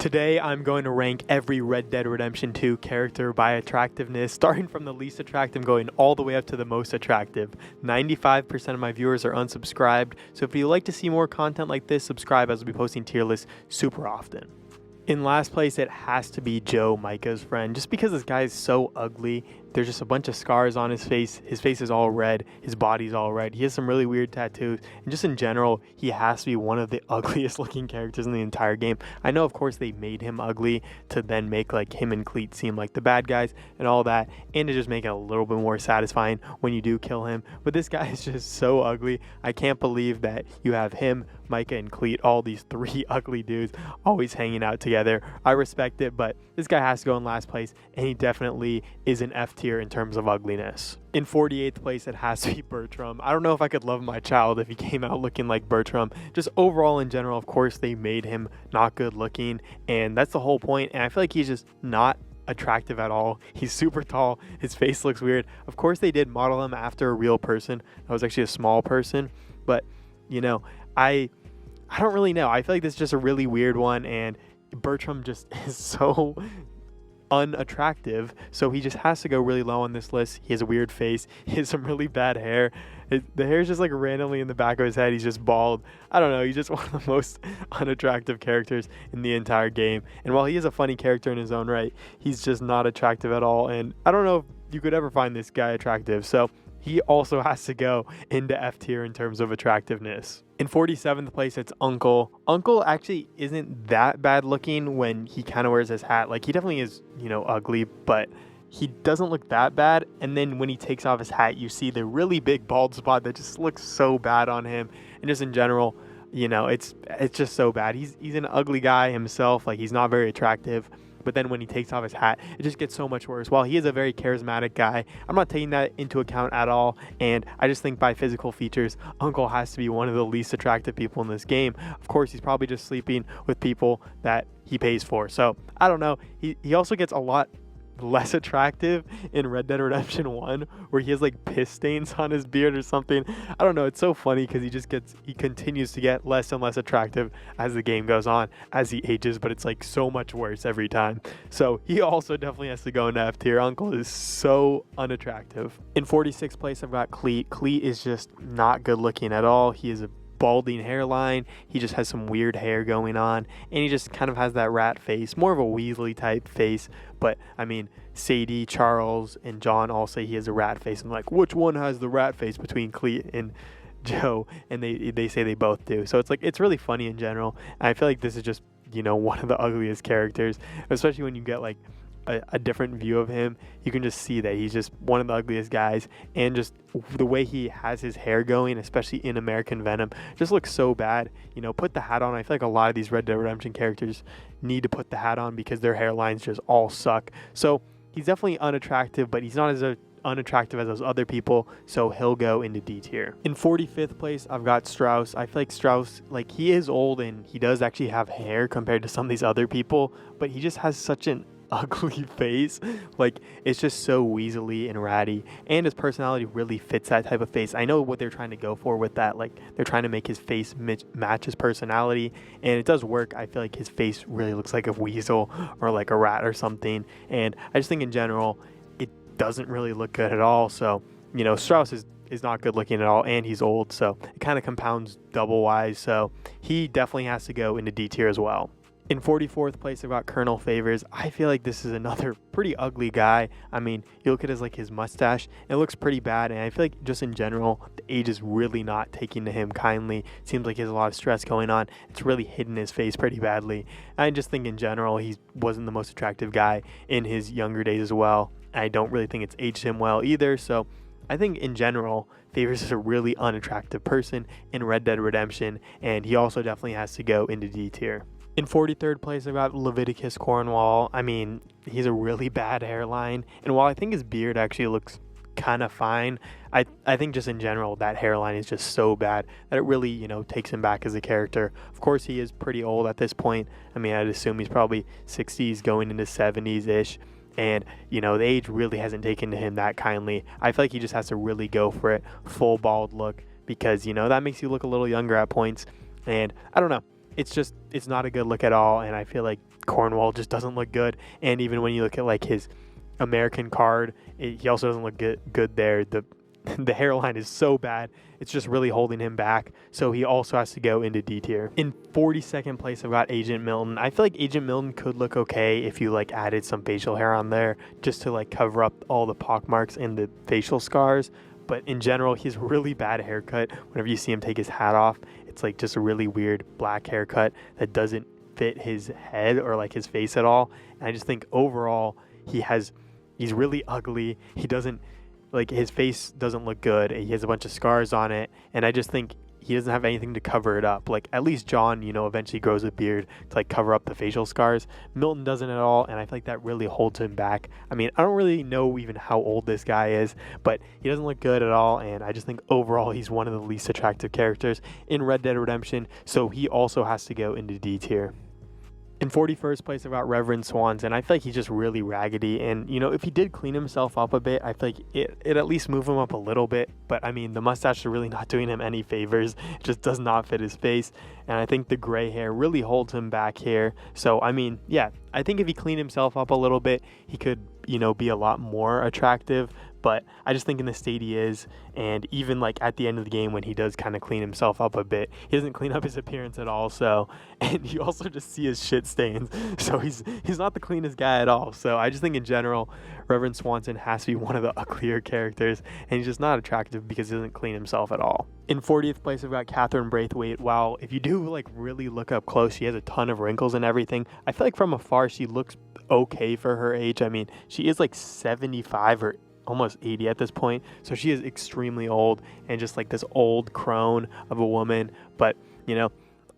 Today, I'm going to rank every Red Dead Redemption 2 character by attractiveness, starting from the least attractive going all the way up to the most attractive. 95% of my viewers are unsubscribed, so if you'd like to see more content like this, subscribe as we'll be posting tier lists super often. In last place, it has to be Joe, Micah's friend, just because this guy is so ugly. There's just a bunch of scars on his face. His face is all red. His body's all red. He has some really weird tattoos. And just in general, he has to be one of the ugliest looking characters in the entire game. I know, of course, they made him ugly to then make like him and Cleet seem like the bad guys and all that, and to just make it a little bit more satisfying when you do kill him. But this guy is just so ugly. I can't believe that you have him, Micah, and Cleet, all these three ugly dudes always hanging out together. I respect it, but this guy has to go in last place, and he definitely is an F tier in terms of ugliness. In 48th place, it has to be Bertram. I don't know if I could love my child if he came out looking like Bertram. Just overall in general, of course, they made him not good looking, and that's the whole point. And I feel like he's just not attractive at all. He's super tall. His face looks weird. Of course, they did model him after a real person. That was actually a small person, but you know, I don't really know. I feel like this is just a really weird one, and Bertram just is so unattractive, so he just has to go really low on this list. He has a weird face. He has some really bad hair. The hair is just like randomly in the back of his head. He's just bald. I don't know. He's just one of the most unattractive characters in the entire game. And while he is a funny character in his own right, he's just not attractive at all. And I don't know if you could ever find this guy attractive. So he also has to go into F tier in terms of attractiveness. In 47th place, it's Uncle. Uncle actually isn't that bad looking when he kind of wears his hat. Like, he definitely is, ugly, but he doesn't look that bad. And then when he takes off his hat, you see the really big bald spot that just looks so bad on him. And just in general, it's just so bad. He's an ugly guy himself. Like, he's not very attractive. But then when he takes off his hat, it just gets so much worse. While he is a very charismatic guy, I'm not taking that into account at all. And I just think by physical features, Uncle has to be one of the least attractive people in this game. Of course, he's probably just sleeping with people that he pays for. So I don't know. He also gets a lot less attractive in Red Dead Redemption 1, where he has like piss stains on his beard or something. I don't know, it's so funny because he continues to get less and less attractive as the game goes on, as he ages, but it's like so much worse every time. So he also definitely has to go into F tier. Uncle is so unattractive. In 46th place, I've got Cleet. Cleet is just not good looking at all. He is a balding hairline. He just has some weird hair going on, and he just kind of has that rat face, more of a Weasley type face. But I mean, Sadie, Charles, and John all say he has a rat face. I'm like, which one has the rat face between Cleet and Joe? And they say they both do. So it's really funny in general. And I feel like this is just one of the ugliest characters, especially when you get like a different view of him. You can just see that he's just one of the ugliest guys, and just the way he has his hair going, especially in American Venom, just looks so bad. Put the hat on. I feel like a lot of these Red Dead Redemption characters need to put the hat on because their hairlines just all suck. So he's definitely unattractive, but he's not as unattractive as those other people, so he'll go into D tier. In 45th place, I've got Strauss. I feel like Strauss, like, he is old and he does actually have hair compared to some of these other people, but he just has such an ugly face. Like, it's just so weaselly and ratty, and his personality really fits that type of face. I know what they're trying to go for with that. Like, they're trying to make his face match his personality, and it does work. I feel like his face really looks like a weasel or like a rat or something, and I just think in general it doesn't really look good at all. So Strauss is not good looking at all, and he's old, so it kind of compounds double wise. So he definitely has to go into D tier as well. In 44th place, I've got Colonel Favours. I feel like this is another pretty ugly guy. I mean, you look at his mustache, it looks pretty bad, and I feel like just in general, the age is really not taking to him kindly. It seems like he has a lot of stress going on. It's really hidden his face pretty badly. I just think in general, he wasn't the most attractive guy in his younger days as well. I don't really think it's aged him well either, so I think in general, Favours is a really unattractive person in Red Dead Redemption, and he also definitely has to go into D tier. In 43rd place, I've got Leviticus Cornwall. I mean, he's a really bad hairline, and while I think his beard actually looks kind of fine, I think just in general that hairline is just so bad that it really takes him back as a character. Of course, he is pretty old at this point. I mean, I'd assume he's probably 60s going into 70s ish, and the age really hasn't taken to him that kindly. I feel like he just has to really go for it, full bald look, because that makes you look a little younger at points. And I don't know, it's not a good look at all, and I feel like Cornwall just doesn't look good. And even when you look at like his American card, he also doesn't look good there. The hairline is so bad, it's just really holding him back, so he also has to go into D tier. In 42nd place, I've got Agent Milton. I feel like Agent Milton could look okay if you like added some facial hair on there just to like cover up all the pockmarks and the facial scars, but in general, he's really bad haircut. Whenever you see him take his hat off, it's like just a really weird black haircut that doesn't fit his head or like his face at all, and I just think overall he's really ugly. He doesn't, like, his face doesn't look good. He has a bunch of scars on it, and I just think he doesn't have anything to cover it up. Like, at least John, eventually grows a beard to, like, cover up the facial scars. Milton doesn't at all, and I feel like that really holds him back. I mean, I don't really know even how old this guy is, but he doesn't look good at all, and I just think overall he's one of the least attractive characters in Red Dead Redemption, so he also has to go into D tier. In 41st place, I've got Reverend Swanson. I feel like he's just really raggedy. And, if he did clean himself up a bit, I feel like it at least move him up a little bit. But, I mean, the mustache is really not doing him any favors. It just does not fit his face. And I think the gray hair really holds him back here. So, I mean, yeah, I think if he cleaned himself up a little bit, he could, be a lot more attractive. But I just think in the state he is, and even like at the end of the game when he does kind of clean himself up a bit, he doesn't clean up his appearance at all. So, and you also just see his shit stains. So he's not the cleanest guy at all. So I just think in general, Reverend Swanson has to be one of the uglier characters, and he's just not attractive because he doesn't clean himself at all. In 40th place, I've got Catherine Braithwaite. Wow, if you do like really look up close, she has a ton of wrinkles and everything. I feel like from afar she looks okay for her age. I mean, she is like 75 or almost 80 at this point, so she is extremely old and just like this old crone of a woman. But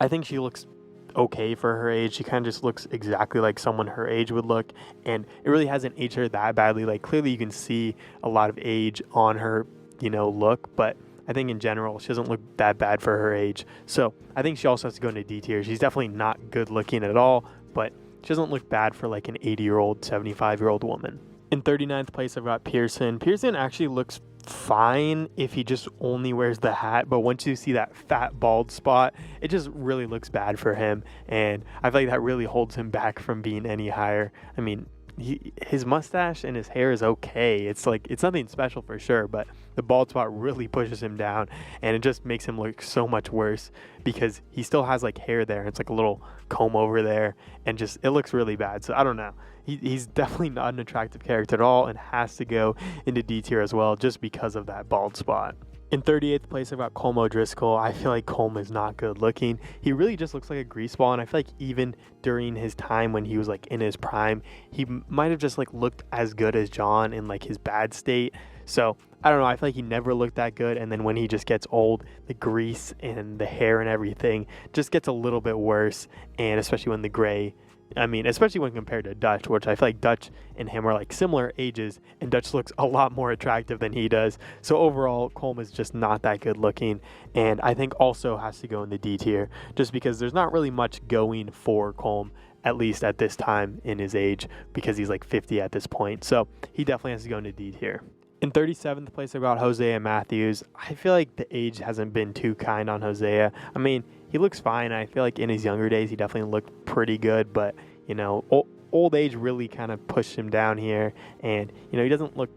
I think she looks okay for her age. She kind of just looks exactly like someone her age would look, and it really hasn't aged her that badly. Like, clearly you can see a lot of age on her look, but I think in general she doesn't look that bad for her age. So I think she also has to go into D tier. She's definitely not good looking at all, but she doesn't look bad for like an 80-year-old 75-year-old woman. In 39th place, I've got Pearson. Pearson actually looks fine if he just only wears the hat, but once you see that fat bald spot, it just really looks bad for him, and I feel like that really holds him back from being any higher. I mean, his mustache and his hair is okay. It's like, it's nothing special for sure, but the bald spot really pushes him down, and it just makes him look so much worse because he still has like hair there. It's like a little comb over there, and just, it looks really bad. So I don't know. He's definitely not an attractive character at all, and has to go into D tier as well just because of that bald spot. In 38th place, I've got Colm O'Driscoll. I feel like Colm is not good looking. He really just looks like a greaseball, and I feel like even during his time when he was like in his prime, he might have just like looked as good as John in like his bad state. So I don't know, I feel like he never looked that good, and then when he just gets old, the grease and the hair and everything just gets a little bit worse, and especially when the gray, especially when compared to Dutch, which I feel like Dutch and him are like similar ages, and Dutch looks a lot more attractive than he does. So overall, Colm is just not that good looking, and I think also has to go in the D tier, just because there's not really much going for Colm, at least at this time in his age, because he's like 50 at this point. So he definitely has to go into D tier. In 37th place, I've got Hosea Matthews. I feel like the age hasn't been too kind on Hosea. I mean, he looks fine. I feel like in his younger days, he definitely looked pretty good, but, old age really kind of pushed him down here, and, he doesn't look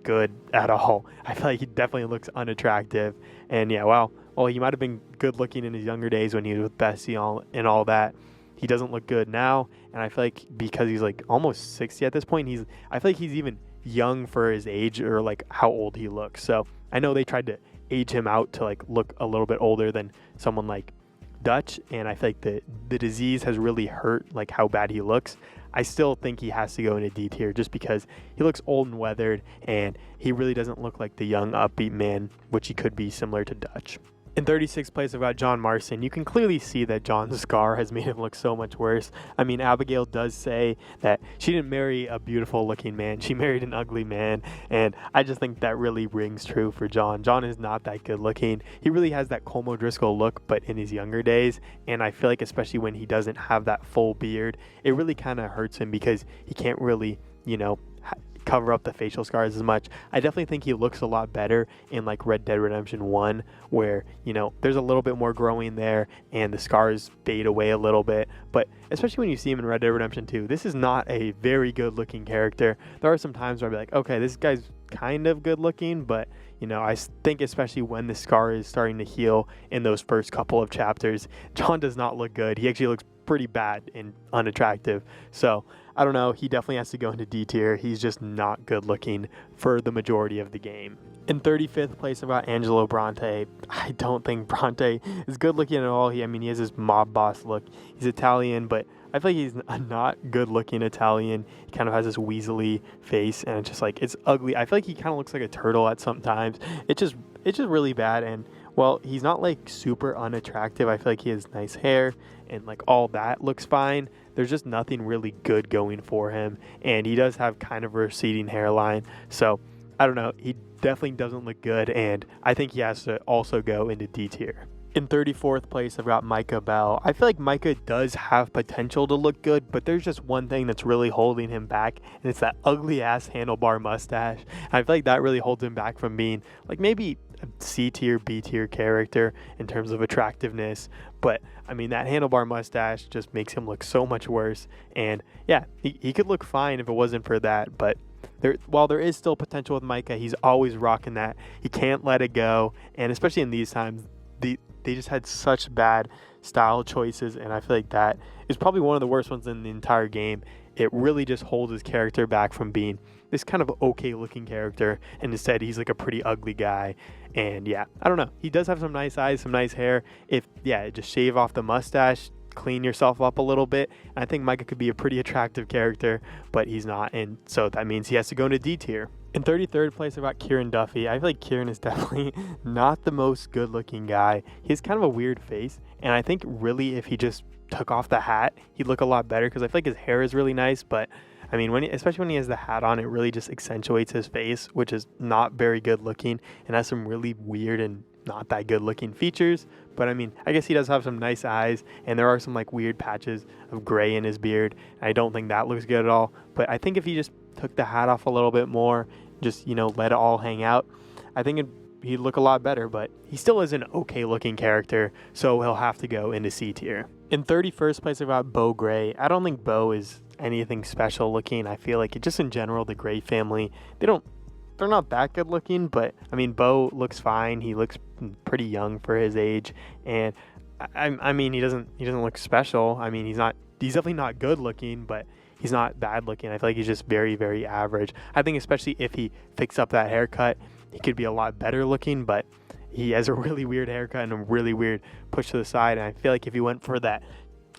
good at all. I feel like he definitely looks unattractive, and yeah, well, he might have been good looking in his younger days when he was with Bessie and all that. He doesn't look good now, and I feel like because he's like almost 60 at this point, I feel like he's even young for his age, or like how old he looks. So I know they tried to age him out to like look a little bit older than someone like Dutch, and I feel like the disease has really hurt like how bad he looks. I still think he has to go into D tier just because he looks old and weathered, and he really doesn't look like the young upbeat man, which he could be similar to Dutch. In 36th place, I've got John Marston. You can clearly see that John's scar has made him look so much worse. I mean, Abigail does say that she didn't marry a beautiful looking man. She married an ugly man. And I just think that really rings true for John. John is not that good looking. He really has that Colm O'Driscoll look, but in his younger days. And I feel like especially when he doesn't have that full beard, it really kind of hurts him because he can't really, cover up the facial scars as much. I definitely think he looks a lot better in like Red Dead Redemption 1, where, you know, there's a little bit more growing there and the scars fade away a little bit. But especially when you see him in Red Dead Redemption 2, this is not a very good looking character. There are some times where I'll be like, okay, this guy's kind of good looking, but you know, I think especially when the scar is starting to heal in those first couple of chapters, John does not look good. He actually looks pretty bad and unattractive. So I don't know. He definitely has to go into D tier. He's just not good looking for the majority of the game. In 35th place, I've got Angelo Bronte. I don't think Bronte is good looking at all. He has this mob boss look. He's Italian, but I feel like he's a not good looking Italian. He kind of has this weaselly face, and it's just like, it's ugly. I feel like he kind of looks like a turtle at sometimes. It's just really bad. And well, he's not like super unattractive. I feel like he has nice hair and like all that looks fine. There's just nothing really good going for him, and he does have kind of a receding hairline. So I don't know. He definitely doesn't look good, and I think he has to also go into D tier. In 34th place, I've got Micah Bell. I feel like Micah does have potential to look good, but there's just one thing that's really holding him back, and it's that ugly-ass handlebar mustache. I feel like that really holds him back from being, like, maybe a C tier, B tier character in terms of attractiveness. But, that handlebar mustache just makes him look so much worse. And, yeah, he could look fine if it wasn't for that, but while there is still potential with Micah, he's always rocking that. He can't let it go, and especially in these times, they just had such bad style choices, and I feel like that is probably one of the worst ones in the entire game. It really just holds his character back from being this kind of okay looking character, and instead he's like a pretty ugly guy. And yeah, I don't know. He does have some nice eyes, some nice hair. Just shave off the mustache, clean yourself up a little bit. And I think Micah could be a pretty attractive character, but he's not, and so that means he has to go into D tier. In 33rd place, I've got Kieran Duffy. I feel like Kieran is definitely not the most good-looking guy. He has kind of a weird face, and I think really if he just took off the hat, he'd look a lot better, because I feel like his hair is really nice, but especially when he has the hat on, it really just accentuates his face, which is not very good-looking, and has some really weird and not that good-looking features. But I guess he does have some nice eyes, and there are some like weird patches of gray in his beard. I don't think that looks good at all, but I think if he just took the hat off a little bit more, just let it all hang out, I think he'd look a lot better. But he still is an okay looking character, so he'll have to go into C tier. In 31st place, I've got Beau Gray. I don't think Beau is anything special looking. I feel like just in general, the Gray family, they're not that good looking, but Beau looks fine. He looks pretty young for his age, and he doesn't look special. He's definitely not good looking, but he's not bad looking. I feel like he's just very, very average. I think especially if he fixed up that haircut, he could be a lot better looking, but he has a really weird haircut and a really weird push to the side, and I feel like if he went for that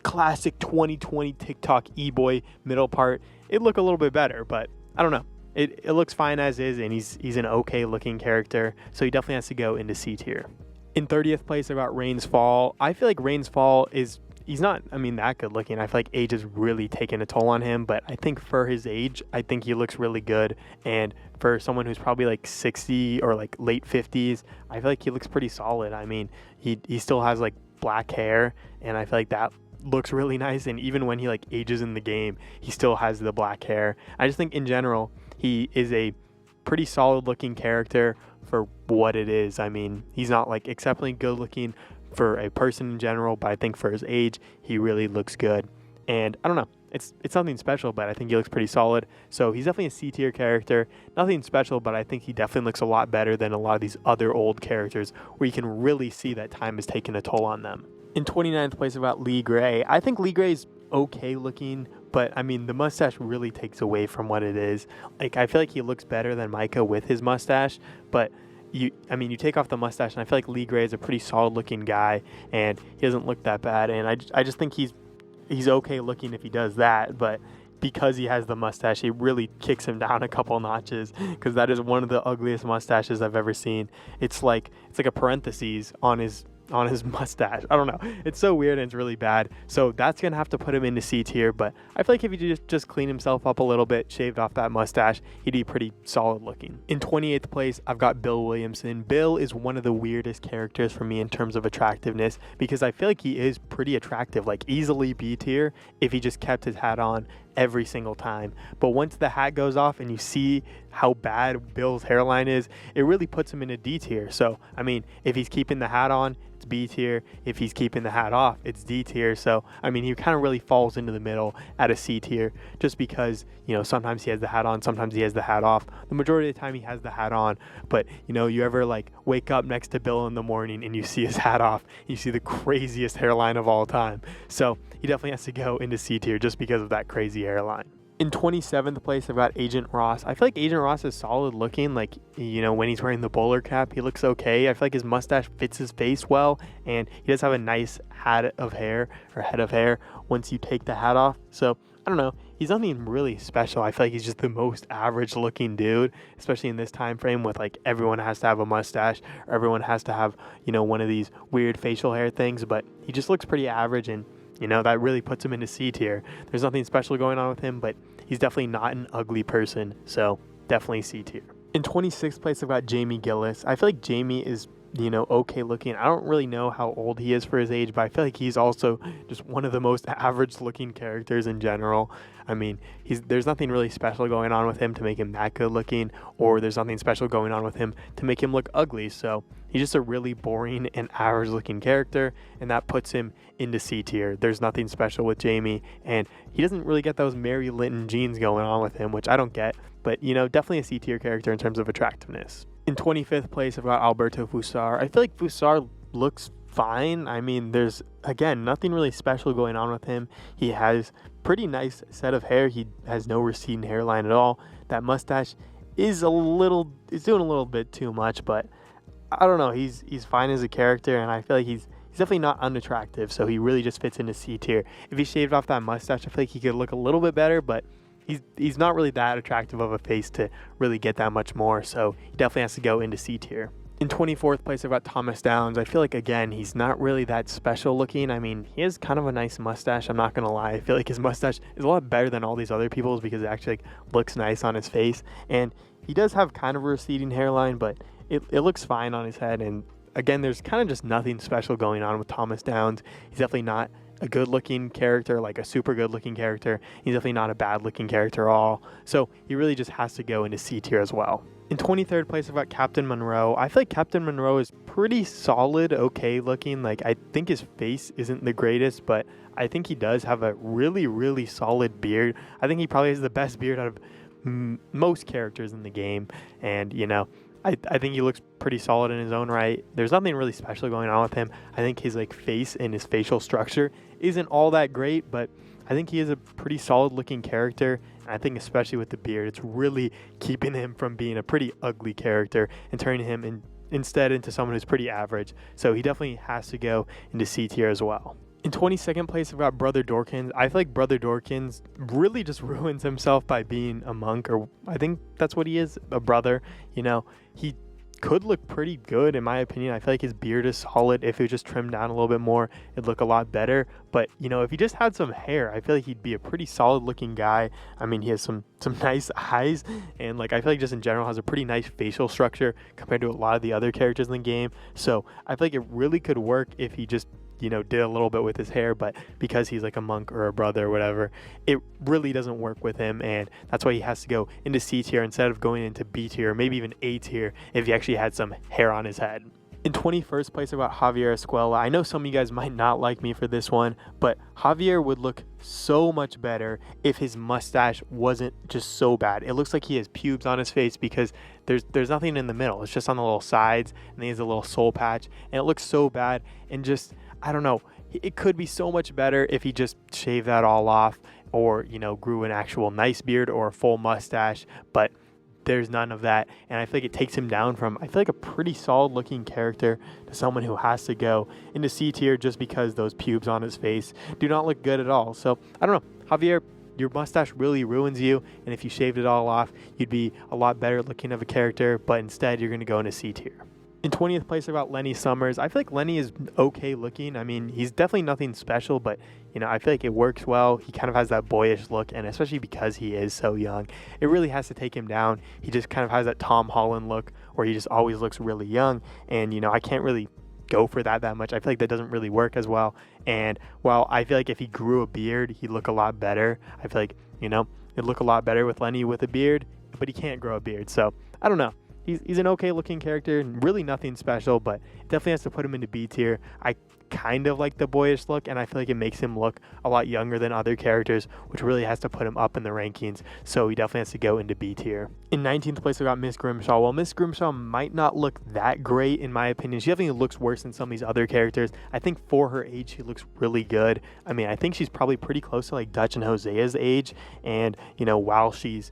classic 2020 TikTok e-boy middle part, it'd look a little bit better, but I don't know. It looks fine as is, and he's an okay looking character, so he definitely has to go into C tier. In 30th place, I've got Rains Fall. I feel like Rains Fall he's not, that good looking. I feel like age has really taken a toll on him, but I think for his age, I think he looks really good. And for someone who's probably like 60 or like late 50s, I feel like he looks pretty solid. He still has like black hair, and I feel like that looks really nice. And even when he like ages in the game, he still has the black hair. I just think in general, he is a pretty solid looking character for what it is. He's not like exceptionally good looking for a person in general, but I think for his age, he really looks good. And I don't know, it's nothing special, but I think he looks pretty solid. So he's definitely a C tier character. Nothing special, but I think he definitely looks a lot better than a lot of these other old characters where you can really see that time has taken a toll on them. In 29th place, I've got Leigh Gray. I think Leigh Gray's okay looking, but the mustache really takes away from what it is. Like, I feel like he looks better than Micah with his mustache, but you take off the mustache, and I feel like Leigh Gray is a pretty solid looking guy, and he doesn't look that bad. And I just think he's okay looking if he does that, but because he has the mustache, it really kicks him down a couple notches, because that is one of the ugliest mustaches I've ever seen. It's like a parentheses on his on his mustache. I don't know. It's so weird and it's really bad. So that's going to have to put him into C tier. But I feel like if he just cleaned himself up a little bit, shaved off that mustache, he'd be pretty solid looking. In 28th place, I've got Bill Williamson. Bill is one of the weirdest characters for me in terms of attractiveness because I feel like he is pretty attractive, like easily B tier if he just kept his hat on every single time. But once the hat goes off and you see how bad Bill's hairline is, it really puts him in a D tier. So, I mean, if he's keeping the hat on, it's B tier. If he's keeping the hat off, it's D tier. So, I mean, he kind of really falls into the middle at a C tier just because, you know, sometimes he has the hat on, sometimes he has the hat off. The majority of the time he has the hat on, but, you know, you ever like wake up next to Bill in the morning and you see his hat off, you see the craziest hairline of all time. So, he definitely has to go into C tier just because of that crazy hairline. In 27th place, I've got Agent Ross. I feel like Agent Ross is solid looking. Like, you know, when he's wearing the bowler cap, he looks okay. I feel like his mustache fits his face well, and he does have a nice head of hair once you take the hat off. So, I don't know. He's nothing really special. I feel like he's just the most average looking dude, especially in this time frame with like everyone has to have a mustache or everyone has to have, you know, one of these weird facial hair things, but he just looks pretty average, and you know, that really puts him into C tier. There's nothing special going on with him, but he's definitely not an ugly person, so definitely C tier. In 26th place, I've got Jamie Gillis. I feel like Jamie is, you know, okay looking. I don't really know how old he is for his age, but I feel like he's also just one of the most average looking characters in general. I mean, there's nothing really special going on with him to make him that good looking, or there's nothing special going on with him to make him look ugly. So he's just a really boring and average looking character, and that puts him into C tier. There's nothing special with Jamie, and he doesn't really get those Mary Linton genes going on with him, which I don't get, but, you know, definitely a C tier character in terms of attractiveness. In 25th place, I've got Alberto Fussar. I feel like Fussar looks fine. I mean, there's, again, nothing really special going on with him. He has pretty nice set of hair. He has no receding hairline at all. That mustache is doing a little bit too much, but I don't know. He's fine as a character, and I feel like he's definitely not unattractive, so he really just fits into C tier. If he shaved off that mustache, I feel like he could look a little bit better, but he's not really that attractive of a face to really get that much more, so he definitely has to go into C tier. In 24th place, I've got Thomas Downes. I feel like, again, he's not really that special looking. I mean, he has kind of a nice mustache, I'm not going to lie. I feel like his mustache is a lot better than all these other people's because it actually looks nice on his face. And he does have kind of a receding hairline, but it looks fine on his head. And again, there's kind of just nothing special going on with Thomas Downes. He's definitely not a good looking character, like a super good looking character. He's definitely not a bad looking character at all. So he really just has to go into C tier as well. In 23rd place, I've got Captain Monroe. I feel like Captain Monroe is pretty solid, okay looking. Like, I think his face isn't the greatest, but I think he does have a really, really solid beard. I think he probably has the best beard out of most characters in the game. And, you know, I think he looks pretty solid in his own right. There's nothing really special going on with him. I think his like face and his facial structure isn't all that great, but I think he is a pretty solid looking character. And I think especially with the beard, it's really keeping him from being a pretty ugly character and turning him instead into someone who's pretty average. So he definitely has to go into C tier as well. In 22nd place, I've got Brother Dorkins. I feel like Brother Dorkins really just ruins himself by being a monk, or I think that's what he is, a brother. You know, he could look pretty good in my opinion. I feel like his beard is solid. If it was just trimmed down a little bit more, it'd look a lot better. But, you know, if he just had some hair, I feel like he'd be a pretty solid looking guy. I mean, he has some nice eyes, and like I feel like just in general has a pretty nice facial structure compared to a lot of the other characters in the game. So I feel like it really could work if he just, you know, did a little bit with his hair, but because he's like a monk or a brother or whatever, it really doesn't work with him, and that's why he has to go into C tier instead of going into B tier, maybe even A tier if he actually had some hair on his head. In 21st place, about Javier Escuela. I know some of you guys might not like me for this one, but Javier would look so much better if his mustache wasn't just so bad. It looks like he has pubes on his face because there's nothing in the middle. It's just on the little sides, and he has a little soul patch, and it looks so bad, and just, I don't know, it could be so much better if he just shaved that all off, or, you know, grew an actual nice beard or a full mustache, but there's none of that, and I feel like it takes him down from, I feel like, a pretty solid looking character to someone who has to go into C tier just because those pubes on his face do not look good at all. So I don't know, Javier, your mustache really ruins you, and if you shaved it all off, you'd be a lot better looking of a character, but instead you're going to go into C tier. In 20th place, I got Lenny Summers. I feel like Lenny is okay looking. I mean, he's definitely nothing special, but, I feel like it works well. He kind of has that boyish look, and especially because he is so young, it really has to take him down. He just kind of has that Tom Holland look where he just always looks really young, and, I can't really go for that much. I feel like that doesn't really work as well. And while I feel like if he grew a beard, he'd look a lot better. I feel like, it'd look a lot better with Lenny with a beard, but he can't grow a beard. So, I don't know. He's an okay looking character, really nothing special, but it definitely has to put him into B tier. I kind of like the boyish look, and I feel like it makes him look a lot younger than other characters, which really has to put him up in the rankings, so he definitely has to go into B tier. In 19th place, we got Miss Grimshaw. While Miss Grimshaw might not look that great, in my opinion, she definitely looks worse than some of these other characters. I think for her age, she looks really good. I mean, I think she's probably pretty close to like Dutch and Hosea's age, and, while she's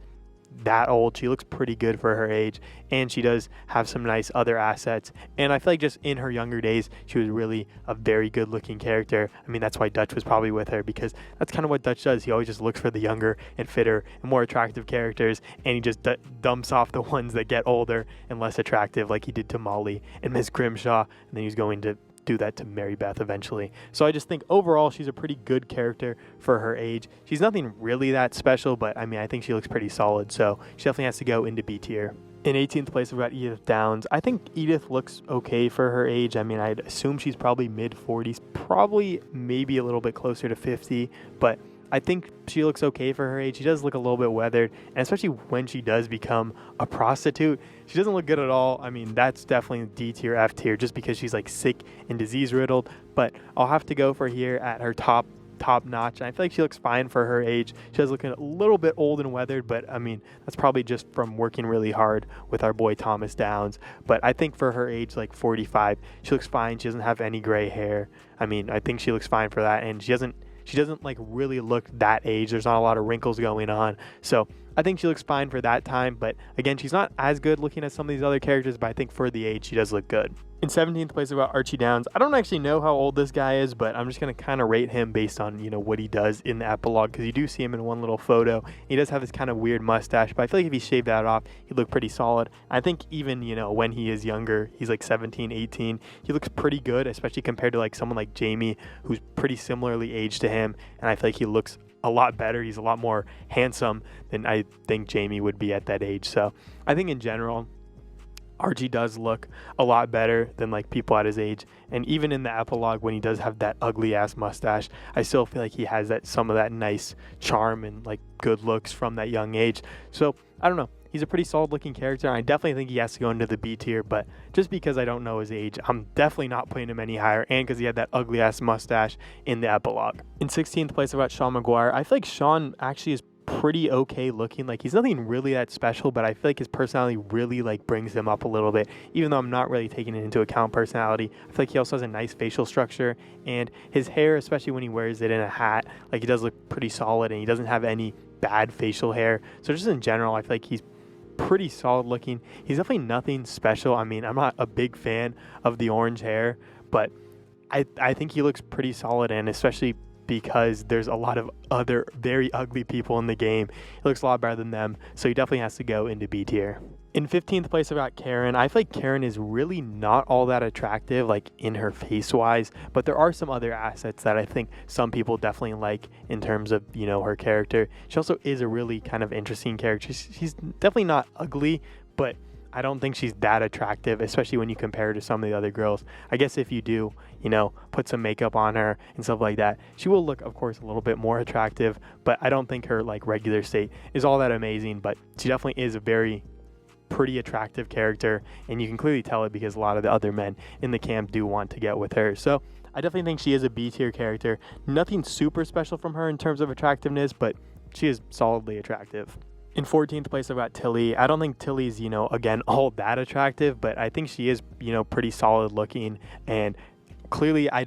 that old, she looks pretty good for her age, and she does have some nice other assets. And I feel like just in her younger days, she was really a very good looking character. I mean, that's why Dutch was probably with her, because that's kind of what Dutch does. He always just looks for the younger and fitter and more attractive characters, and he just dumps off the ones that get older and less attractive, like he did to Molly and Miss Grimshaw, and then he's going to do that to Mary-Beth eventually. So I just think overall she's a pretty good character for her age. She's nothing really that special, but I mean, I think she looks pretty solid, so she definitely has to go into B tier. In 18th place, we've got Edith Downes. I think Edith looks okay for her age. I mean, I'd assume she's probably mid-40s, probably maybe a little bit closer to 50, but I think she looks okay for her age. She does look a little bit weathered, and especially when she does become a prostitute, she doesn't look good at all. I mean, that's definitely D tier, F tier, just because she's like sick and disease riddled, but I'll have to go for here at her top notch, and I feel like she looks fine for her age. She does look a little bit old and weathered, but I mean, that's probably just from working really hard with our boy Thomas Downes. But I think for her age, like 45, she looks fine. She doesn't have any gray hair. I mean, I think she looks fine for that, and she doesn't like really look that age. There's not a lot of wrinkles going on, so I think she looks fine for that time. But again, she's not as good looking as some of these other characters, but I think for the age, she does look good. In 17th place, about Archie Downes. I don't actually know how old this guy is, but I'm just going to kind of rate him based on, what he does in the epilogue, because you do see him in one little photo. He does have this kind of weird mustache, but I feel like if he shaved that off, he'd look pretty solid. I think even, when he is younger, he's like 17, 18, he looks pretty good, especially compared to like someone like Jamie, who's pretty similarly aged to him, and I feel like he looks a lot better. He's a lot more handsome than I think Jamie would be at that age. So I think in general, Archie does look a lot better than like people at his age, and even in the epilogue when he does have that ugly ass mustache, I still feel like he has some of that nice charm and like good looks from that young age. So I don't know, he's a pretty solid looking character. I definitely think he has to go into the B tier, but just because I don't know his age, I'm definitely not putting him any higher, and because he had that ugly ass mustache in the epilogue. In 16th place, I've got Sean Macguire. I feel like Sean actually is pretty okay looking. Like, he's nothing really that special, but I feel like his personality really like brings him up a little bit, even though I'm not really taking it into account personality. I feel like he also has a nice facial structure, and his hair, especially when he wears it in a hat, like, he does look pretty solid, and he doesn't have any bad facial hair. So just in general, I feel like he's pretty solid looking. He's definitely nothing special. I mean, I'm not a big fan of the orange hair, but I think he looks pretty solid, and especially because there's a lot of other very ugly people in the game, he looks a lot better than them, so he definitely has to go into B tier. In 15th place, I've got Karen. I feel like Karen is really not all that attractive, like in her face-wise, but there are some other assets that I think some people definitely like in terms of, her character. She also is a really kind of interesting character. She's definitely not ugly, but I don't think she's that attractive, especially when you compare her to some of the other girls. I guess if you do, put some makeup on her and stuff like that, she will look, of course, a little bit more attractive, but I don't think her like regular state is all that amazing, but she definitely is a very pretty attractive character, and you can clearly tell it because a lot of the other men in the camp do want to get with her. So I definitely think she is a B tier character. Nothing super special from her in terms of attractiveness, but she is solidly attractive. In 14th place, I've got Tilly. I don't think Tilly's, again, all that attractive, but I think she is, pretty solid looking, and clearly I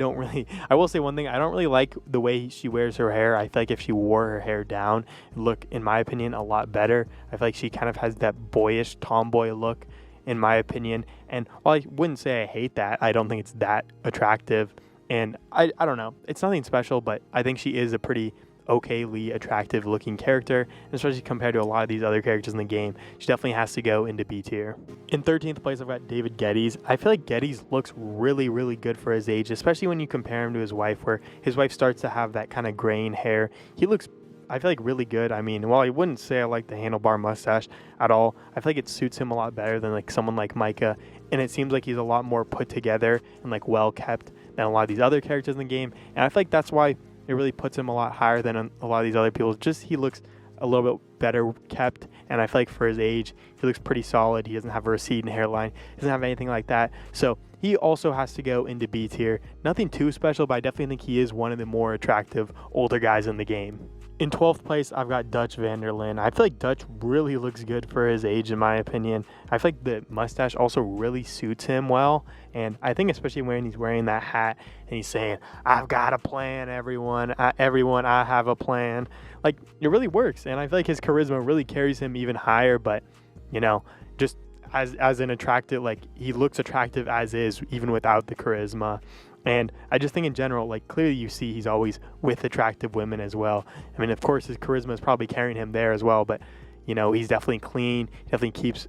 will say one thing, I don't really like the way she wears her hair. I feel like if she wore her hair down, it would look, in my opinion, a lot better. I feel like she kind of has that boyish tomboy look, in my opinion, and while I wouldn't say I hate that, I don't think it's that attractive, and I don't know, it's nothing special, but I think she is a pretty okayly attractive looking character, and especially compared to a lot of these other characters in the game, she definitely has to go into B tier. In 13th place, I've got David Geddes. I feel like Geddes looks really, really good for his age, especially when you compare him to his wife, where his wife starts to have that kind of graying hair. He looks, I feel like, really good. I mean, while I wouldn't say I like the handlebar mustache at all, I feel like it suits him a lot better than like someone like Micah, and it seems like he's a lot more put together and like well kept than a lot of these other characters in the game, and I feel like that's why it really puts him a lot higher than a lot of these other people. Just he looks a little bit better kept, and I feel like for his age, he looks pretty solid. He doesn't have a receding hairline, doesn't have anything like that. So he also has to go into B tier. Nothing too special, but I definitely think he is one of the more attractive older guys in the game. In 12th place, I've got Dutch van der Linde. I feel like Dutch really looks good for his age, in my opinion. I feel like the mustache also really suits him well, and I think especially when he's wearing that hat and he's saying, "I've got a plan, everyone. I have a plan." Like, it really works, and I feel like his charisma really carries him even higher, but, you know, just as an attractive, like, he looks attractive as is, even without the charisma. And I just think in general, like, clearly you see he's always with attractive women as well. I mean, of course, his charisma is probably carrying him there as well, but, you know, he's definitely clean, definitely keeps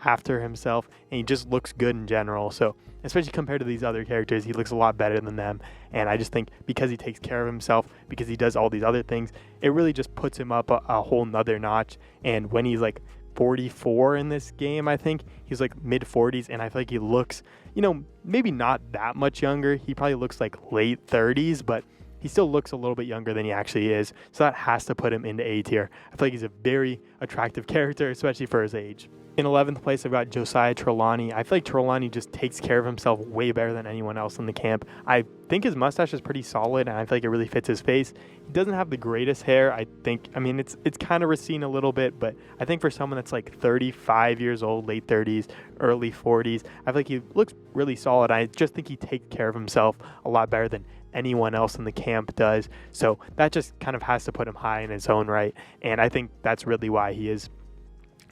after himself, and he just looks good in general. So, especially compared to these other characters, he looks a lot better than them. And I just think because he takes care of himself, because he does all these other things, it really just puts him up a whole nother notch. And when he's like 44 in this game, I think he's like mid 40s, and I feel like he looks, you know, maybe not that much younger. He probably looks like late 30s, but he still looks a little bit younger than he actually is. So that has to put him into A tier. I feel like he's a very attractive character, especially for his age. In 11th place, I've got Josiah Trelawney. I feel like Trelawney just takes care of himself way better than anyone else in the camp. I think his mustache is pretty solid, and I feel like it really fits his face. He doesn't have the greatest hair, I think. I mean, it's kind of receding a little bit, but I think for someone that's like 35 years old, late 30s, early 40s, I feel like he looks really solid. I just think he takes care of himself a lot better than anyone else in the camp does. So that just kind of has to put him high in his own right, and I think that's really why he is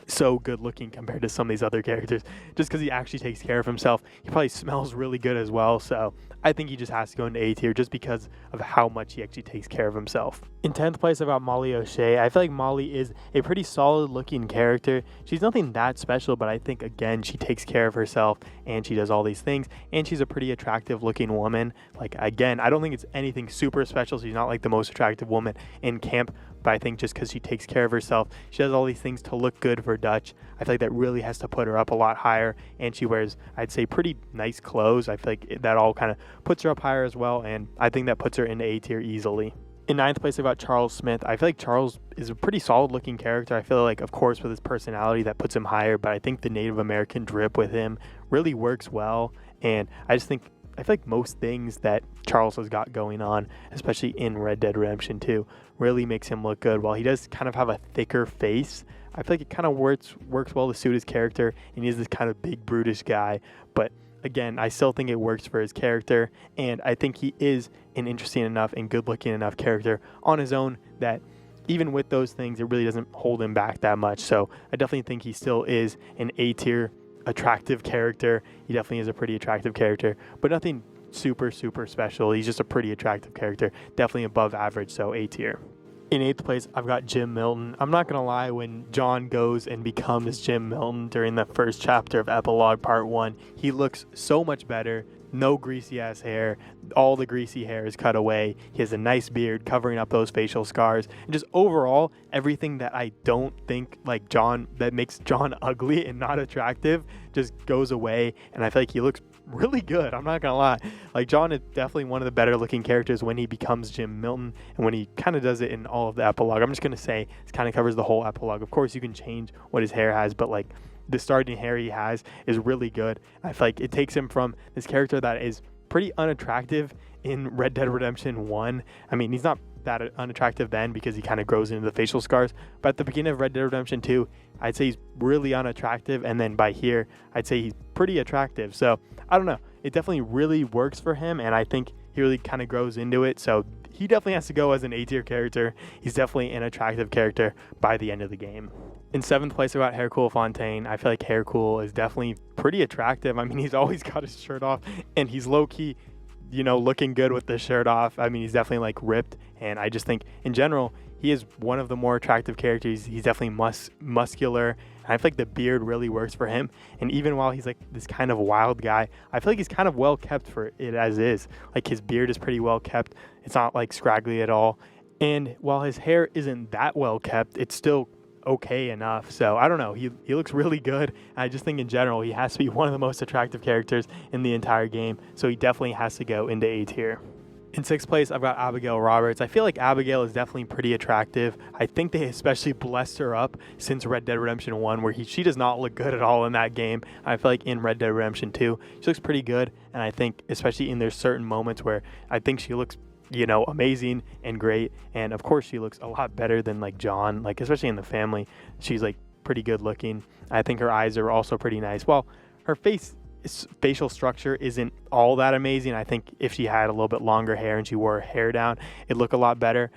so good looking compared to some of these other characters, just because he actually takes care of himself. He probably smells really good as well, so I think he just has to go into A tier just because of how much he actually takes care of himself. In 10th place, I've got Molly O'Shea. I feel like Molly is a pretty solid looking character. She's nothing that special, but I think, again, she takes care of herself and she does all these things, and she's a pretty attractive looking woman. Like, again, I don't think it's anything super special. She's not like the most attractive woman in camp, but I think just because she takes care of herself, she does all these things to look good for Dutch. I feel like that really has to put her up a lot higher, and she wears, I'd say, pretty nice clothes. I feel like that all kind of puts her up higher as well, and I think that puts her into A tier easily. In 9th place, I've got Charles Smith. I feel like Charles is a pretty solid looking character. I feel like, of course, with his personality, that puts him higher, but I think the Native American drip with him really works well, and I feel like most things that Charles has got going on, especially in Red Dead Redemption 2, really makes him look good. While he does kind of have a thicker face, I feel like it kind of works well to suit his character, and he's this kind of big, brutish guy. But again, I still think it works for his character, and I think he is an interesting enough and good-looking enough character on his own that even with those things, it really doesn't hold him back that much. So I definitely think he still is an A-tier attractive character. He definitely is a pretty attractive character, but nothing super special. He's just a pretty attractive character, definitely above average, so A tier. In 8th place, I've got Jim Milton. I'm not gonna lie, when John goes and becomes Jim Milton during the first chapter of Epilogue Part 1, he looks so much better. No greasy ass hair, all the greasy hair is cut away. He has a nice beard covering up those facial scars, and just overall everything that I don't think like John, that makes John ugly and not attractive, just goes away, and I feel like he looks really good. I'm not gonna lie, like John is definitely one of the better looking characters when he becomes Jim Milton, and when he kind of does it in all of the epilogue. I'm just gonna say it kind of covers the whole epilogue. Of course you can change what his hair has, but like the starting hair he has is really good. I feel like it takes him from this character that is pretty unattractive in Red Dead Redemption 1. I mean, he's not that unattractive then because he kind of grows into the facial scars, but at the beginning of Red Dead Redemption 2, I'd say he's really unattractive, and then by here, I'd say he's pretty attractive. So, I don't know. It definitely really works for him, and I think he really kind of grows into it, so he definitely has to go as an A-tier character. He's definitely an attractive character by the end of the game. In 7th place, I got Hercule Fontaine. I feel like Hercule is definitely pretty attractive. I mean, he's always got his shirt off, and he's low-key looking good with the shirt off. I mean, he's definitely like ripped, and I just think in general he is one of the more attractive characters. He's definitely muscular, and I feel like the beard really works for him. And even while he's like this kind of wild guy, I feel like he's kind of well kept for it as is. Like his beard is pretty well kept. It's not like scraggly at all. And while his hair isn't that well kept, it's still okay enough. So I don't know. He looks really good. I just think in general he has to be one of the most attractive characters in the entire game. So he definitely has to go into A tier. In sixth place, I've got Abigail Roberts. I feel like Abigail is definitely pretty attractive. I think they especially blessed her up since Red Dead Redemption 1, where she does not look good at all in that game. I feel like in Red Dead Redemption 2, she looks pretty good. And I think especially in there's certain moments where I think she looks amazing and great. And of course she looks a lot better than like John, like especially in The Family. She's like pretty good looking. I think her eyes are also pretty nice. Well, her facial structure isn't all that amazing. I think if she had a little bit longer hair and she wore her hair down, it'd look a lot better.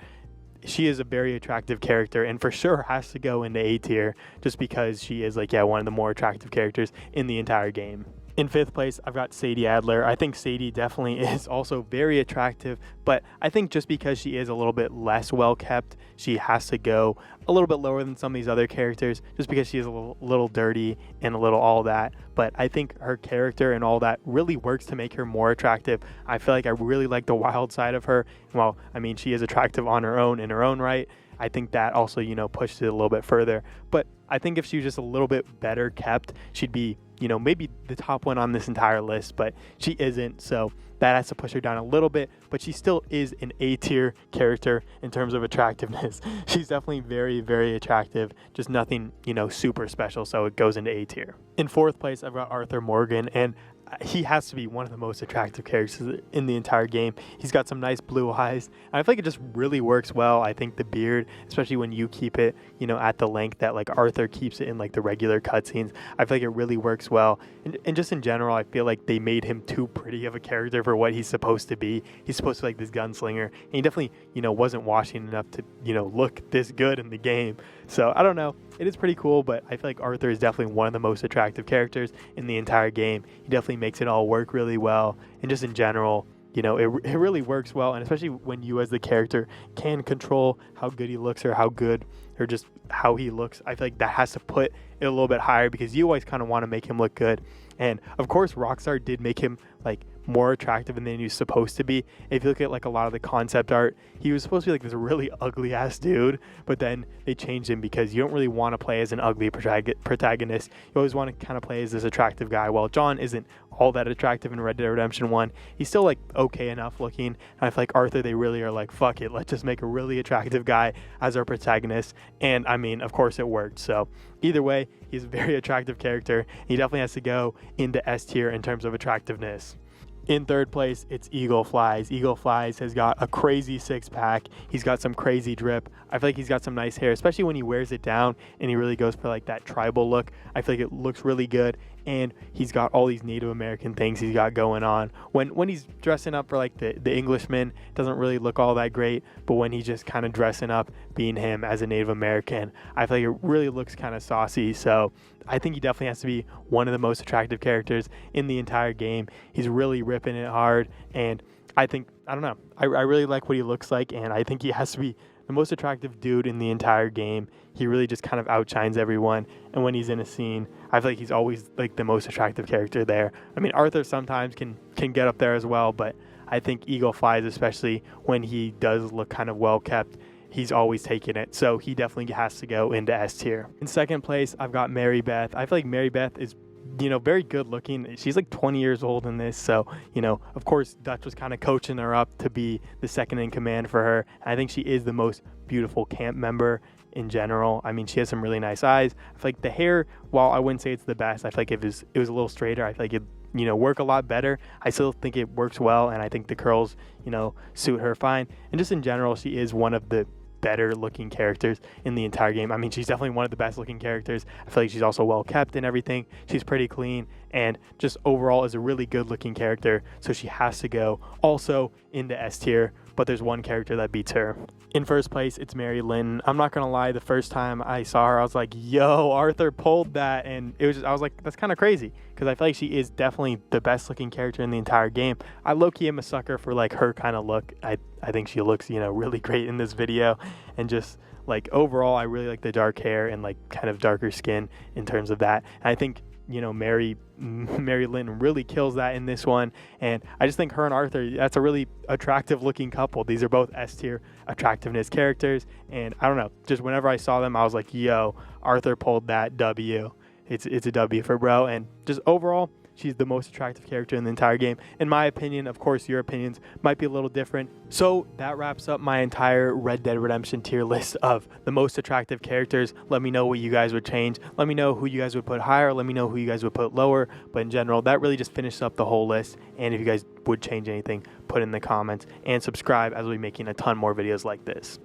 She is a very attractive character and for sure has to go into A tier just because she is one of the more attractive characters in the entire game. In fifth place, I've got Sadie Adler. I think Sadie definitely is also very attractive, but I think just because she is a little bit less well kept, she has to go a little bit lower than some of these other characters just because she is a little dirty and a little all that. But I think her character and all that really works to make her more attractive. I feel like I really like the wild side of her. Well, I mean, she is attractive on her own in her own right. I think that also, pushed it a little bit further. But I think if she was just a little bit better kept, she'd be, maybe the top one on this entire list, but she isn't. So that has to push her down a little bit, but she still is an A tier character in terms of attractiveness. She's definitely very, very attractive, just nothing, super special. So it goes into A tier. In fourth place, I've got Arthur Morgan, and he has to be one of the most attractive characters in the entire game. He's got some nice blue eyes. And I feel like it just really works well. I think the beard, especially when you keep it, at the length that like Arthur keeps it in like the regular cutscenes, I feel like it really works well. And just in general, I feel like they made him too pretty of a character for what he's supposed to be. He's supposed to be like this gunslinger, and he definitely, wasn't washing enough to, look this good in the game. So I don't know. It is pretty cool, but I feel like Arthur is definitely one of the most attractive characters in the entire game. He definitely makes it all work really well. And just in general, it really works well. And especially when you as the character can control how good he looks or how good or just how he looks, I feel like that has to put it a little bit higher because you always kind of want to make him look good. And of course, Rockstar did make him like more attractive than he was supposed to be. If you look at like a lot of the concept art, he was supposed to be like this really ugly ass dude, but then they changed him because you don't really want to play as an ugly protagonist. You always want to kind of play as this attractive guy. Well, John isn't all that attractive in Red Dead Redemption 1. He's still like okay enough looking. And I feel like Arthur, they really are like, fuck it, let's just make a really attractive guy as our protagonist. And I mean, of course it worked. So either way, he's a very attractive character. He definitely has to go into S tier in terms of attractiveness. In third place, it's Eagle Flies. Eagle Flies has got a crazy six-pack. He's got some crazy drip. I feel like he's got some nice hair, especially when he wears it down and he really goes for like that tribal look. I feel like it looks really good. And he's got all these Native American things he's got going on. When he's dressing up for like the Englishman, it doesn't really look all that great. But when he's just kind of dressing up, being him as a Native American, I feel like it really looks kind of saucy. So I think he definitely has to be one of the most attractive characters in the entire game. He's really ripping it hard. And I think, I don't know, I really like what he looks like. And I think he has to be the most attractive dude in the entire game. He really just kind of outshines everyone. And when he's in a scene, I feel like he's always like the most attractive character there. I mean, Arthur sometimes can get up there as well, but I think Eagle Flies, especially when he does look kind of well kept, he's always taking it. So he definitely has to go into S tier. In second place, I've got Mary-Beth. I feel like Mary-Beth is very good looking. She's like 20 years old in this. So, of course, Dutch was kind of coaching her up to be the second in command for her. And I think she is the most beautiful camp member in general. I mean, she has some really nice eyes. I feel like the hair, while I wouldn't say it's the best, I feel like if it was a little straighter, I feel like it'd work a lot better. I still think it works well. And I think the curls, suit her fine. And just in general, she is one of the better looking characters in the entire game. I mean, she's definitely one of the best looking characters. I feel like she's also well kept and everything. She's pretty clean and just overall is a really good looking character. So she has to go also into S tier but there's one character that beats her. In first place, it's Mary Linton. I'm not gonna lie, the first time I saw her, I was like, yo, Arthur pulled that, and I was like, that's kind of crazy, because I feel like she is definitely the best looking character in the entire game. I low-key am a sucker for like her kind of look. I think she looks, really great in this video, and just like overall, I really like the dark hair and like kind of darker skin in terms of that. And I think Mary Linton really kills that in this one, and I just think her and Arthur, that's a really attractive looking couple. These are both S-tier attractiveness characters, and I don't know, just whenever I saw them, I was like, yo, Arthur pulled that W. It's a W for bro. And just overall, she's the most attractive character in the entire game, in my opinion. Of course, your opinions might be a little different. So that wraps up my entire Red Dead Redemption tier list of the most attractive characters. Let me know what you guys would change. Let me know who you guys would put higher. Let me know who you guys would put lower. But in general, that really just finishes up the whole list. And if you guys would change anything, put in the comments and subscribe, as we'll be making a ton more videos like this.